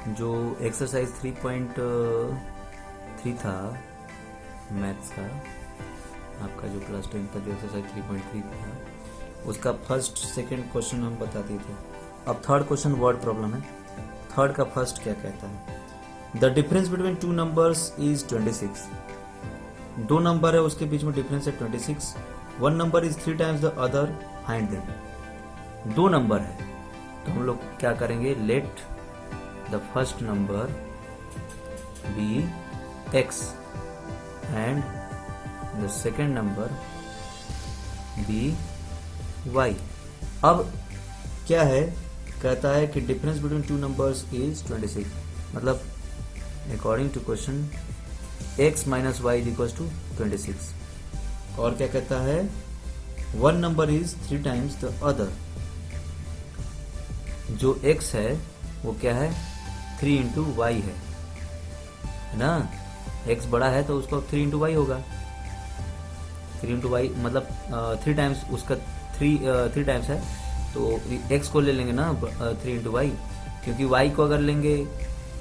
जो एक्सरसाइज 3.3 था मैथ्स का, आपका जो क्लास 10 का जो एक्सरसाइज 3.3 था, उसका फर्स्ट सेकंड क्वेश्चन हम बताते थे। अब थर्ड क्वेश्चन वर्ड प्रॉब्लम है। थर्ड का फर्स्ट क्या कहता है? The difference between two numbers is 26। दो नंबर है, उसके बीच में डिफरेंस है 26। One number is 3 times the other, find them. दो नंबर है तो हम लोग क्या करेंगे? Let the first number be x and the second number be y। अब क्या है? कहता है कि difference between two numbers is 26, मतलब according to question x minus y is equal to 26। और क्या कहता है? One number is 3 times the other. जो x है वो क्या है? 3 इंटू वाई है ना। x बड़ा है तो उसको 3 इंटू वाई होगा। 3 इंटू वाई मतलब 3 टाइम्स उसका 3 टाइम्स है, तो x को ले लेंगे ना 3 इंटू वाई, क्योंकि y को अगर लेंगे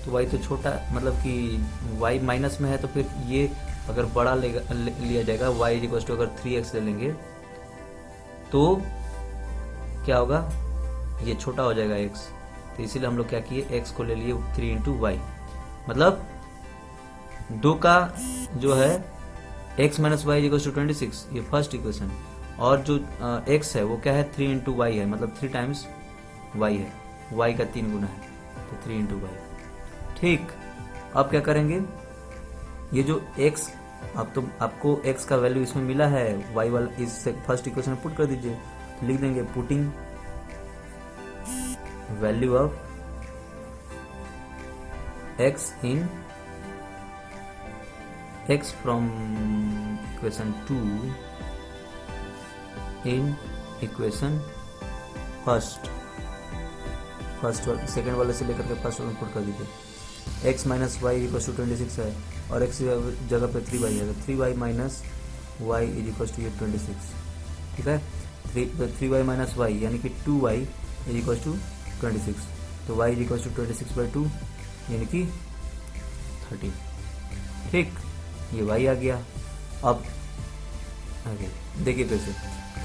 तो y तो छोटा, मतलब कि y माइनस में है, तो फिर ये अगर बड़ा लिया जाएगा y इक्वल टू अगर 3x ले लेंगे तो क्या होगा? ये छोटा हो जाएगा x, तो इसीलिए हम लोग क्या किए? x को ले लिए 3 इंटू वाई। मतलब दो का जो है x minus y equal to 26, ये फर्स्ट इक्वेशन। और जो x है वो क्या है? 3 इंटू वाई है, मतलब 3 टाइम्स y है। y का 3 गुना है तो 3 इंटू वाई। ठीक, अब क्या करेंगे? ये जो x, अब तो आपको x का वैल्यू इसमें मिला है, y वाला इस फर्स्ट इक्वेशन में पुट कर दीजिए। तो लिख देंगे putting value of x in x from equation 2 in equation first वाले, सेकेंड वाले से लेकर के फर्स्ट वाले पुट कर दीजिए। x minus y equal to 26 है और x जगह पे 3y है, तो 3y minus y is equal to 26। ठीक है, 3y माइनस वाई यानी कि 2y इज इक्वल टू 26, तो y इज इक्वल टू 26/2 यानी कि 13। ठीक, ये y आ गया। अब आगे देखिए फिर से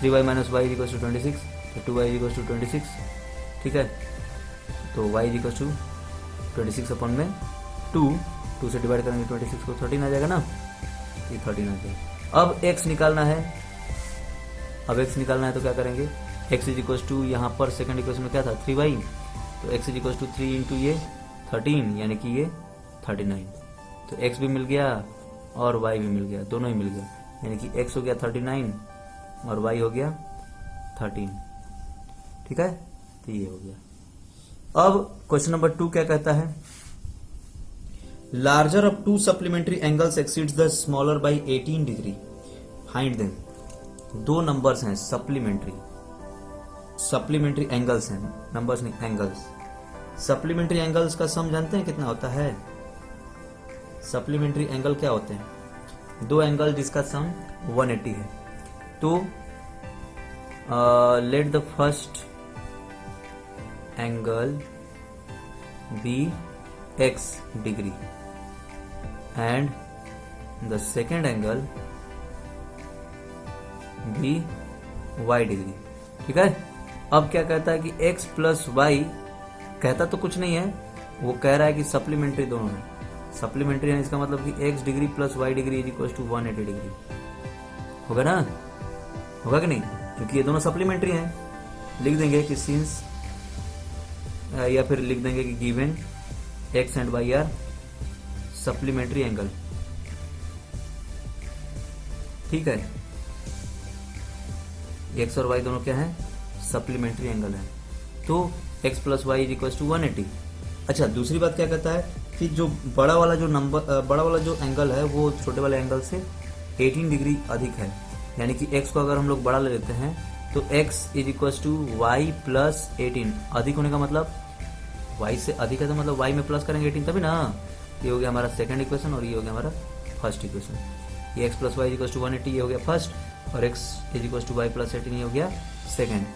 3y minus y is equal to 26, तो 2y इज इक्वल टू 26। ठीक है, तो y इज इक्वल टू 26 अपन में 2 से डिवाइड करेंगे 26 को, 13 आ जाएगा ना, ये 13 आ जाएगा। अब x निकालना है। अब x निकालना है तो क्या करेंगे? x इज इक्वल टू, यहाँ पर सेकंड इक्वेशन में क्या था? 3y, तो x is equal to 3 into ये 13 यानी कि ये 39। तो x भी मिल गया और y भी मिल गया, दोनों ही मिल गया, यानी कि x हो गया 39 और y हो गया 13। ठीक है, तो ये हो गया। अब क्वेश्चन नंबर 2 क्या कहता है? Larger of to supplementary angles exceeds the smaller by 18 degree, find them. दो नंबर्स हैं सप्लीमेंट्री एंगल्स हैं, नंबर्स नहीं, एंगल्स। सप्लीमेंट्री एंगल्स का सम जानते हैं कितना होता है? सप्लीमेंट्री एंगल क्या होते हैं? दो एंगल जिसका सम 180 है। तो let the first angle be x degree and the second angle be y degree. ठीक है, अब क्या कहता है कि x प्लस वाई, कहता तो कुछ नहीं है, वो कह रहा है कि सप्लीमेंट्री दोनों है। सप्लीमेंट्री है इसका मतलब कि x degree plus y degree is equal to 180 degree होगा ना, होगा कि नहीं? क्योंकि ये दोनों सप्लीमेंट्री हैं। लिख देंगे कि सिंस, या फिर लिख देंगे कि given x and y are supplementary angle. ठीक है, x और y दोनों क्या है? सप्लीमेंट्री एंगल है। तो x plus y is equal to 180। अच्छा, दूसरी बात क्या कहता है कि जो बड़ा वाला जो एंगल है वो छोटे वाले एंगल से 18 डिग्री अधिक है, यानी कि x को अगर हम लोग बड़ा ले लेते हैं तो x is equal to y plus 18। अधिक होने का मतलब y से अधिक है, तो मतलब y में प्लस करेंगे 18 तभी ना। ये हो गया हमारा सेकंड इक्वेशन और ये हो गया हमारा फर्स्ट इक्वेशन। ये x plus y equal to 180 ये हो गया फर्स्ट, और x is equal to y plus 18 ये हो गया सेकंड।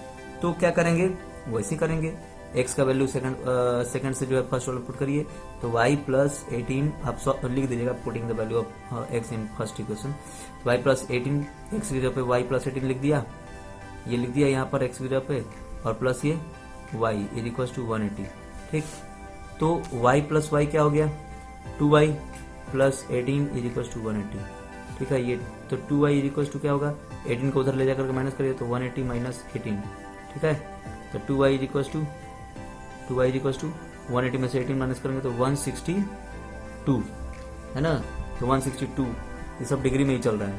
तो क्या करेंगे? वैसे करेंगे, एक्स का वैल्यू सेकंड से जो है फर्स्ट वाला पुट करिए, तो y प्लस 18 आप लिख दीजिएगा, putting the value of x in first equation. तो y प्लस 18 x की जगह पे y प्लस 18 लिख दिया, ये लिख दिया यहाँ पर x की जगह पे, और प्लस ये y इज इक्वल टू 180। ठीक, तो y प्लस y क्या हो गया, 2y plus 18 is equal to 180। ठीक है, ये तो 2y इज इक्वल टू क्या होगा, 18 को उधर ले जाकर के माइनस करिए तो 180 माइनस 18। ठीक है, तो 2y इज इक्वल टू 180 में से 18 माइनस करेंगे तो 162 है ना, तो 162 ये सब डिग्री में ही चल रहा है।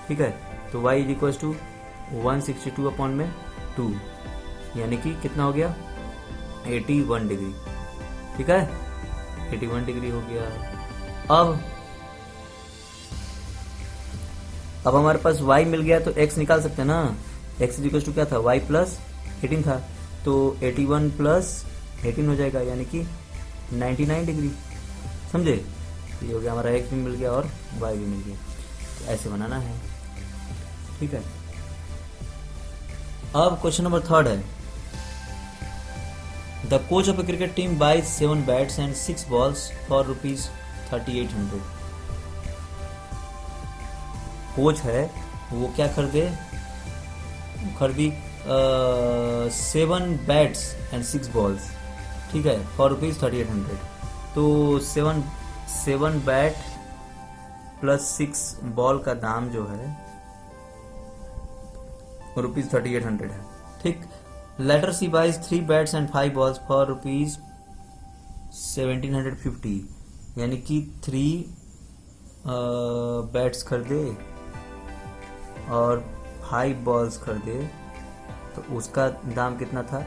ठीक है, तो y is equal to 162 upon में 2, यानी कि कितना हो गया, 81 डिग्री। ठीक है, 81 डिग्री हो गया। अब हमारे पास y मिल गया तो x निकाल सकते हैं ना, x इज इक्वल टू क्या था, y प्लस 18 था, तो 81 प्लस 18 हो जाएगा, यानी कि 99 डिग्री। समझे, ये हो गया हमारा x भी मिल गया और y भी मिल गया। तो ऐसे बनाना है। ठीक है, अब क्वेश्चन नंबर 3 है, the coach of a cricket team buys 7 bats and 6 balls for ₹3800। Coach है वो क्या खरीदे, खरीदी 7 बैट्स एंड 6 बॉल्स, ठीक है, फॉर ₹3800। तो 7 बैट प्लस 6 बॉल का दाम जो है ₹3800 है। ठीक, later she buys 3 bats and 5 balls for ₹1750, यानी कि 3 बैट्स खरीदे और 5 बॉल्स खरीदे, तो उसका दाम कितना था,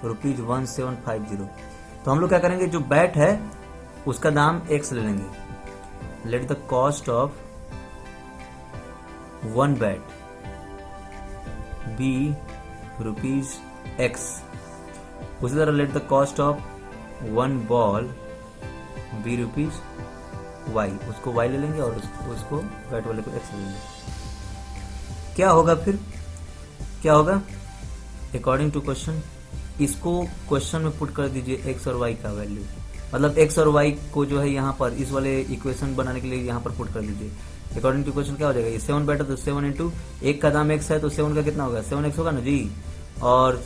₹1750। तो हम लोग क्या करेंगे, जो बैट है उसका दाम x ले लेंगे। Let the cost of 1 bat be ₹x। उसी तरह let the cost of 1 ball be ₹y, उसको y ले लेंगे और उसको बैट वाले को x ले लेंगे। क्या होगा फिर, क्या होगा, अकॉर्डिंग टू क्वेश्चन, इसको क्वेश्चन में पुट कर दीजिए x और y का वैल्यू, मतलब x और y को जो है यहाँ पर इस वाले इक्वेशन बनाने के लिए यहाँ पर पुट कर दीजिए। अकॉर्डिंग टू क्वेश्चन क्या हो जाएगा, ये 7 बैट है तो 7 इंटू एक का दाम x है तो 7 का कितना होगा, 7x होगा ना जी, और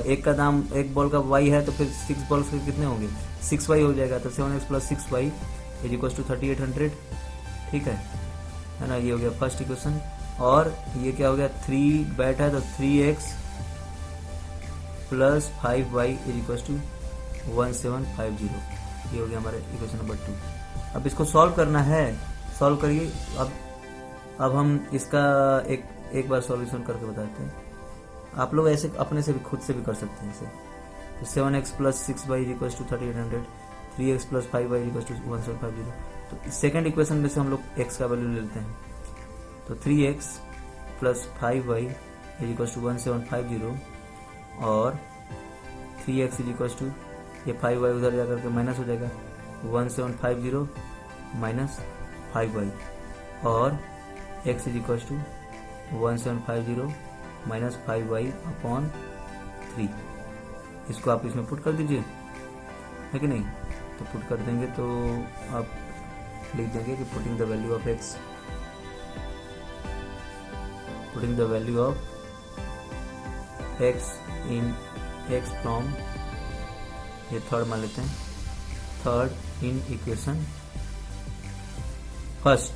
एक का दाम एक बॉल का y है तो फिर 6 बॉल्स के कितने होंगे, 6y हो जाएगा, तो 7x plus 6y is equal to 3800। ठीक है ना, ये हो गया फर्स्ट इक्वेशन। और ये क्या हो गया, 3 बैट है तो 3x plus 5y is equal to 1750, ये हो गया हमारे इक्वेशन नंबर 2। अब इसको सॉल्व करना है, सॉल्व करिए। अब हम इसका एक बार सॉल्यूशन करके बताते हैं। आप लोग ऐसे अपने से भी खुद से भी कर सकते हैं इसे। तो 7x plus 6y is equal to 3800, 3x plus 5y is equal to 1750। तो सेकेंड इक्वेशन में से हम लोग x का वैल्यू ले लेते हैं, तो 3x plus 5y is equal to 1750, और 3x इज इक्वल टू ये 5y उधर जाकर के माइनस हो जाएगा, 1750 माइनस 5y, और x is equal to 1750 minus 5y upon 3। इसको आप इसमें पुट कर दीजिए, है कि नहीं, तो पुट कर देंगे तो आप लिख देंगे कि putting the value of x, putting the value of x in x from, ये थर्ड मान लेते हैं, थर्ड इन इक्वेशन फर्स्ट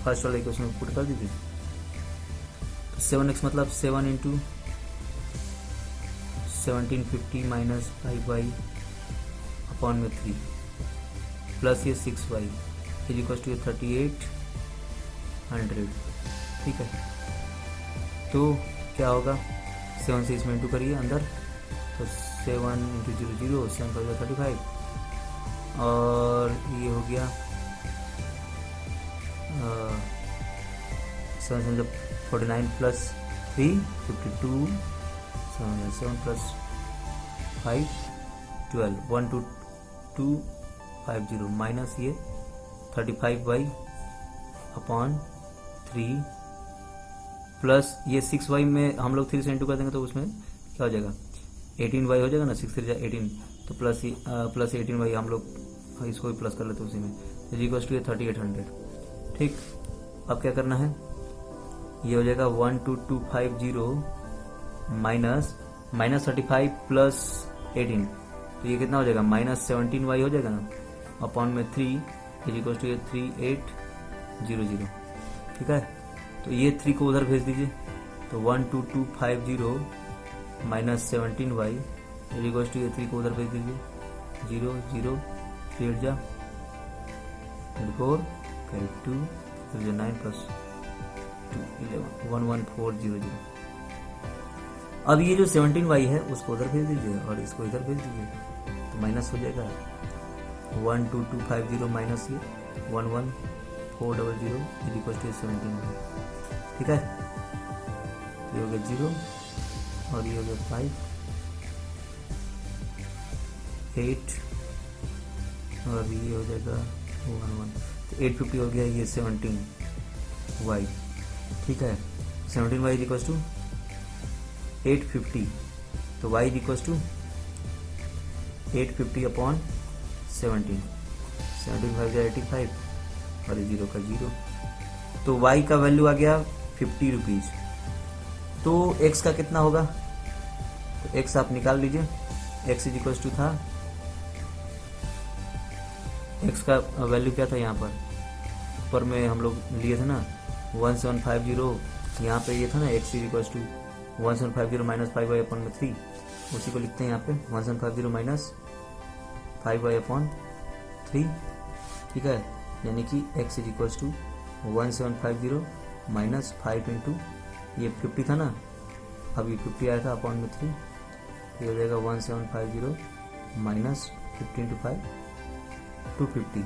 वाला इक्वेशन में पुट कर दीजिए। तो 7x मतलब 7 इंटू 1750 माइनस 5y अपॉन में 3 प्लस ये 6y इज इक्वल टू 3800। ठीक है, तो क्या होगा, 7 से इसमें इंटू करिए अंदर, तो 7 इंटू 0 0 7 5 35, और ये हो गया 7 49 प्लस 3 52, 7 प्लस 5 12 12250 माइनस ये 35y अपॉन 3 प्लस ये 6y में हम लोग 3 से इंटू कर देंगे तो उसमें क्या हो जाएगा, 18y हो जाएगा ना, 6 3 18, तो प्लस 18y हम लोग इसको भी प्लस कर लेते हैं उसी में, इज इक्वल टू 3800। ठीक, अब क्या करना है, ये हो जाएगा 12250 माइनस 35 प्लस 18, तो ये कितना हो जाएगा, -17y हो जाएगा ना, अपॉन में 3 इज इक्वल टू 3800। ठीक है, तो ये 3 को उधर भेज दीजिए, तो 12250 -17y इज इक्वल टू ये 3 को उधर भेज दीजिए, 0 0 3 8 जा 4 2 9 प्लस 2 11 11400। अब ये जो 17y है उसको उधर भेज दीजिए और इसको इधर भेज दीजिए, तो माइनस हो जाएगा 12250 माइनस ये 11400 इज इक्वल टू 17y। ठीक है, ये हो गया 0 और ये हो गया 5 8 और ये हो जाएगा 11, तो 850 हो गया ये 17y। ठीक है, 17y इज इक्वल टू 850, तो y is equal to 850 upon 17 5 85 और 0 का 0, तो y का वैल्यू आ गया 50 रुपीज। तो x का कितना होगा, तो x आप निकाल लीजिए, x इज इक्वल टू था, x का वैल्यू क्या था यहाँ पर में हम लोग लिए थे ना 1750, यहाँ पे ये था ना x is equal to 1750 minus 5y upon में 3, उसी को लिखते हैं यहाँ पे 1750 माइनस 5y अपॉन 3। ठीक है, यानी कि x is equal to 1750 minus 5 into ये 50 था ना, अभी 50 आया था अपॉन में 3, ये हो जाएगा 1750 माइनस 50 इंटू 5 250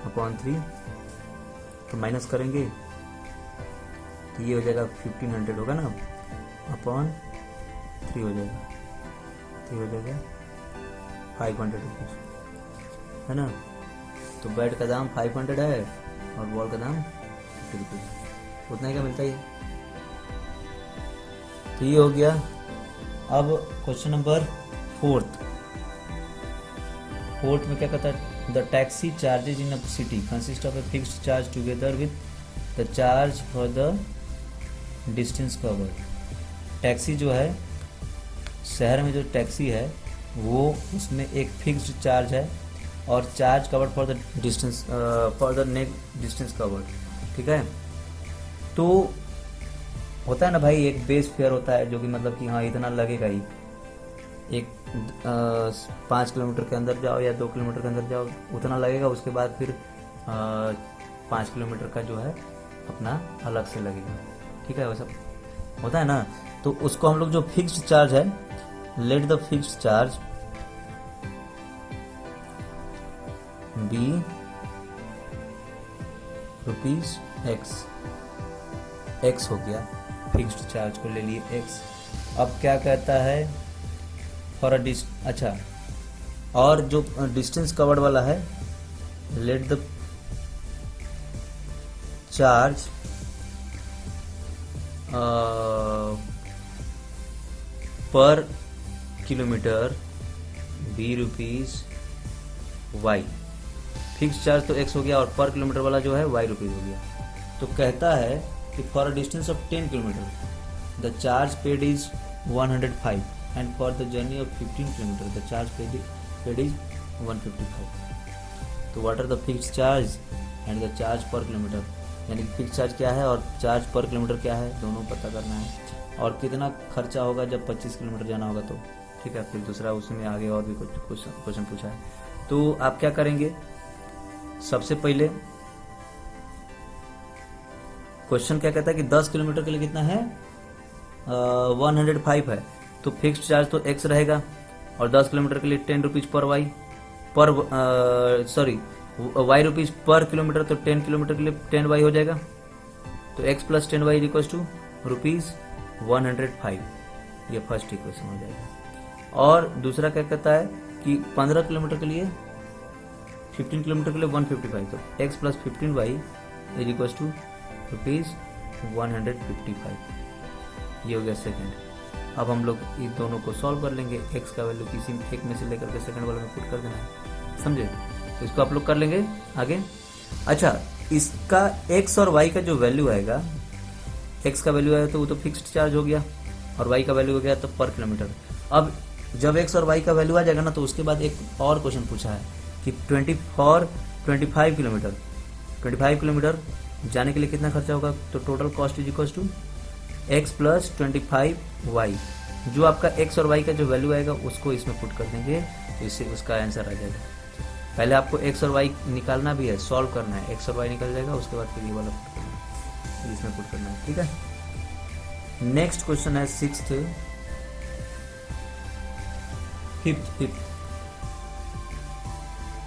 अपॉन 3, तो माइनस करेंगे तो ये हो जाएगा 1500 होगा ना, अपॉन 3 हो जाएगा, 500 रुपीज है ना। तो बैट का दाम 500 है और बॉल का दाम 50 रुपीज, उतना ही का मिलता है। तो ये हो गया। अब क्वेश्चन नंबर 4 में क्या कहता है, the taxi charges in a city consist of a fixed charge together with the charge for the distance covered. Taxi जो है शहर में, जो टैक्सी है वो उसमें एक फिक्स्ड चार्ज है और charge covered for the distance for the net distance covered. ठीक है, तो होता है ना भाई, एक बेस फेयर होता है जो कि मतलब कि हाँ इतना लगेगा ही, एक 5 किलोमीटर के अंदर जाओ या 2 किलोमीटर के अंदर जाओ उतना लगेगा, उसके बाद फिर 5 किलोमीटर का जो है अपना अलग से लगेगा। ठीक है, वैसा होता है ना, तो उसको हम लोग जो फिक्स्ड चार्ज है, let the fixed charge be rupees x हो गया, फिक्स्ड चार्ज को ले लिए एक्स। अब क्या कहता है, फॉर अ अच्छा, और जो डिस्टेंस कवर्ड वाला है, let the charge per kilometre be rupees y. Fix charge तो एक्स हो गया और पर किलोमीटर वाला जो है वाई रुपीज हो गया। तो कहता है कि for a distance of 10 kilometre the charge paid is 105 and for the journey of 15 kilometre the charge paid is 155। तो what are the fix charge and the charge per kilometre, यानी कि fix charge क्या है और charge per kilometre क्या है, दोनों पता करना है। और कितना खर्चा होगा जब 25 किलोमीटर जाना होगा तो। ठीक है, फिर दूसरा उसमें आगे और भी कुछ क्वेश्चन पूछा है। तो आप क्या करेंगे, सबसे पहले क्वेश्चन क्या कहता है कि 10 किलोमीटर के लिए कितना है, 105 है, तो फिक्स्ड चार्ज तो x रहेगा और 10 किलोमीटर के लिए 10 रुपीज पर वाई पर वाई रुपीज पर किलोमीटर, तो 10 किलोमीटर के लिए 10 वाई हो जाएगा। तो x plus 10 y equal to rupees 105, ये फर्स्ट इक्वेशन हो जाएगा। और दूसरा क्या कहता है कि 15 किलोमीटर के लिए 15 किलोमीटर के लिए 155, तो x plus 15y is equal to rupees 155, ये हो गया सेकेंड। अब हम लोग इन दोनों को सॉल्व कर लेंगे, एक्स का वैल्यू किसी एक में से लेकर के सेकंड वाले में पुट कर देना है, समझे। तो इसको आप लोग कर लेंगे आगे। अच्छा, इसका एक्स और वाई का जो वैल्यू आएगा, एक्स का वैल्यू आया तो वो तो फिक्स्ड चार्ज हो गया और वाई का वैल्यू हो गया तो पर किलोमीटर। अब जब एक्स और वाई का वैल्यू आ जाएगा ना, तो उसके बाद एक और क्वेश्चन पूछा है कि 25 किलोमीटर 25 किलोमीटर जाने के लिए कितना खर्चा होगा, तो total cost is equal to x plus 25y। जो आपका एक्स और वाई का जो वैल्यू आएगा उसको इसमें पुट कर देंगे, तो इससे उसका आंसर आ जाएगा। पहले आपको एक्स और वाई निकालना भी है, सॉल्व करना है, एक्स और वाई निकल जाएगा, उसके बाद फिर ये वाला पुट करना है, इसमें पुट करना है, ठीक है। नेक्स्ट क्वेश्चन है fifth.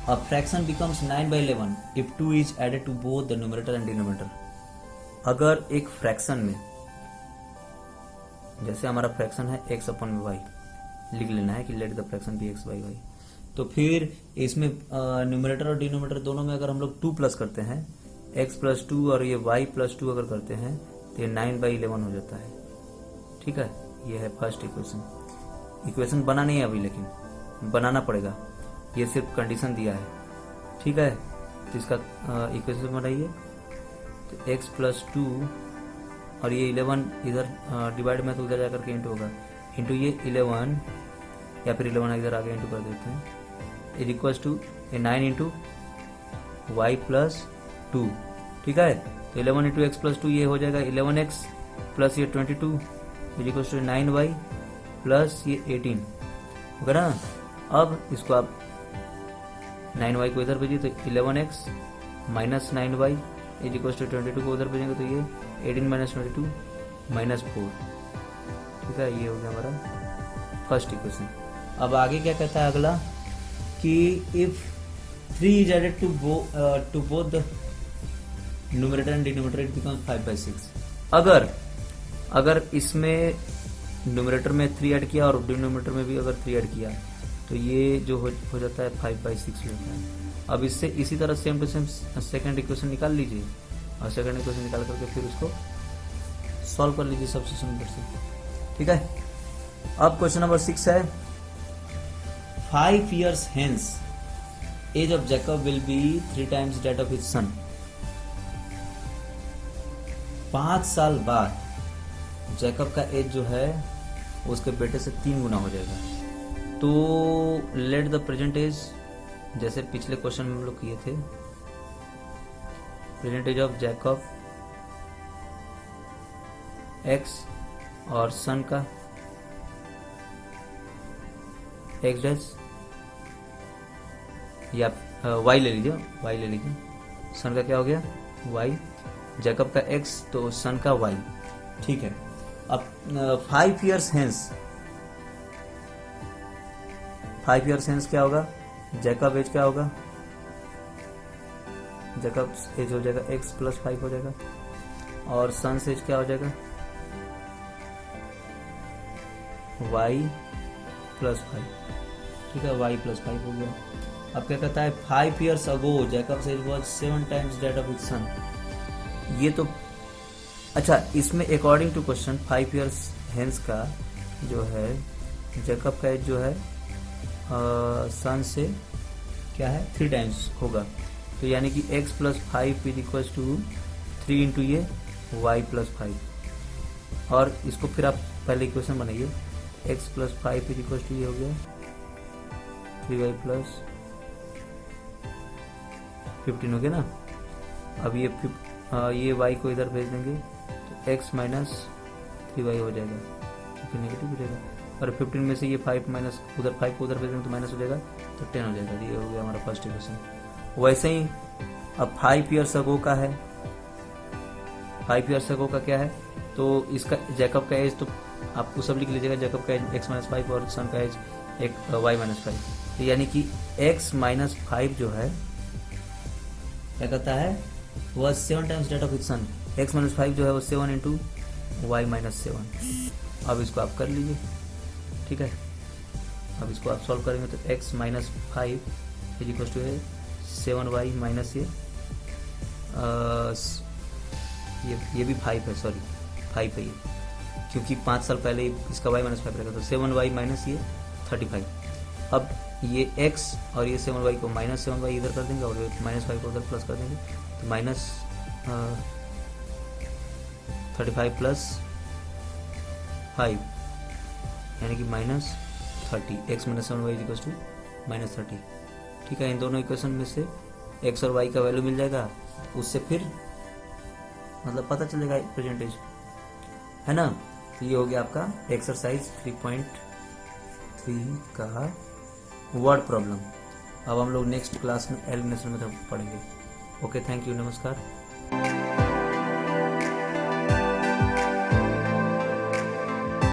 A fraction becomes 9/11 if 2 is added to both the numerator and denominator। अगर एक फ्रैक्शन में, जैसे हमारा फ्रैक्शन है x अपन वाई, लिख लेना है कि let the fraction be x by y, तो फिर इसमें न्यूमरेटर और डिनोमिनेटर दोनों में अगर हम लोग 2 प्लस करते हैं, x प्लस 2 और ये y प्लस 2 अगर करते हैं तो ये 9/11 हो जाता है, ठीक है। ये है फर्स्ट इक्वेशन बना नहीं है अभी, लेकिन बनाना पड़ेगा, ये सिर्फ कंडीशन दिया है, ठीक है। तो इसका इक्वेशन बनाइए, तो x प्लस 2 और ये 11 इधर डिवाइड में तो उधर जाकर के इंटू होगा, इंटू ये 11 या फिर 11 इधर आगे इंटू कर देते हैं, is equals to 9 into y plus 2, ठीक है। तो 11 इंटू एक्स प्लस 2 ये हो जाएगा 11x प्लस ये 22 is equals to 9y plus ये 18 होगा ना। अब इसको आप 9y को इधर भेजिए तो 11x minus 9y is equal to 22 को उधर भेजेंगे तो ये 18 माइनस 22 माइनस 4, ठीक है। ये हो गया हमारा फर्स्ट इक्वेशन। अब आगे क्या कहता है अगला कि if 3 is added to both the numerator and denominator it becomes 5/6। अगर इसमें न्यूमरेटर में 3 ऐड किया और डिनोमिनेटर में भी अगर 3 ऐड किया तो ये जो हो जाता है 5/6 हो जाता है। अब इससे इसी तरह same to same second equation निकाल लीजिए और सेकंड इक्वेशन निकाल करके फिर उसको सॉल्व कर लीजिए सब्स्टिट्यूशन मेथड से, ठीक है। अब क्वेश्चन नंबर 6 है 5 years hence age of Jacob will be 3 times that of his son। 5 साल बाद जैकब का एज जो है उसके बेटे से 3 गुना हो जाएगा। तो लेट द प्रेजेंट एज, जैसे पिछले क्वेश्चन में हम लोग किए थे, present age of Jacob x और सन का एक्स डैश या वाई ले लीजिए, सन का क्या हो गया वाई, जैकब का एक्स तो सन का वाई, ठीक है। अब 5 years hence क्या होगा, जैकब एज क्या होगा, जैकब एज हो जाएगा x प्लस 5 हो जाएगा और सन एज क्या हो जाएगा y प्लस 5, ठीक है, y प्लस 5 हो गया। अब क्या कहता है 5 years ago Jacob age was 7 times that of his son। ये तो अच्छा, इसमें according to question 5 years hence का जो है जैकब का एज जो है सन से क्या है 3 times होगा, तो यानी कि x plus 5 is equal to 3 into ये y प्लस 5। और इसको फिर आप पहले इक्वेशन बनाइए, x plus 5 is equal to ये हो गया 3y प्लस 15 हो गया ना। अब ये y को इधर भेज देंगे तो x माइनस 3y हो जाएगा, क्योंकि नेगेटिव हो जाएगा, और 15 में से ये 5 माइनस उधर 5 को उधर भेज देंगे तो माइनस हो जाएगा तो 10 हो जाएगा। ये हो गया हमारा फर्स्ट इक्वेशन। वैसे ही अब 5 years ago का है, 5 years ago का क्या है, तो इसका जैकब का एज तो आपको सब लिख लीजिएगा, जैकब का एज x माइनस 5 और सन का एज एक y माइनस 5, तो यानी कि x माइनस 5 जो है क्या कहता है वह 7 times that of its son। x minus 5 जो है वो 7 इंटू वाई माइनस 7। अब इसको आप कर लीजिए, ठीक है। अब इसको आप सॉल्व करेंगे तो x minus 5 is equal to है 7y माइनस ये भी 5 है, सॉरी 5 है ये, क्योंकि 5 साल पहले इसका y माइनस 5 रहेगा, तो 7y माइनस ये 35। अब ये x और ये 7y को माइनस 7y इधर कर देंगे और माइनस 5 को उधर प्लस कर देंगे, तो माइनस 35 प्लस 5 यानी कि minus 30। x minus 7y is equals to minus 30। ठीक है, इन दोनों इक्वेशन में से x और y का वैल्यू मिल जाएगा, उससे फिर मतलब पता चलेगा परसेंटेज, है ना। तो ये हो गया आपका एक्सरसाइज 3.3 का वर्ड प्रॉब्लम। अब हम लोग नेक्स्ट क्लास में एलिमिनेशन मेथड पढ़ेंगे। ओके, थैंक यू, नमस्कार।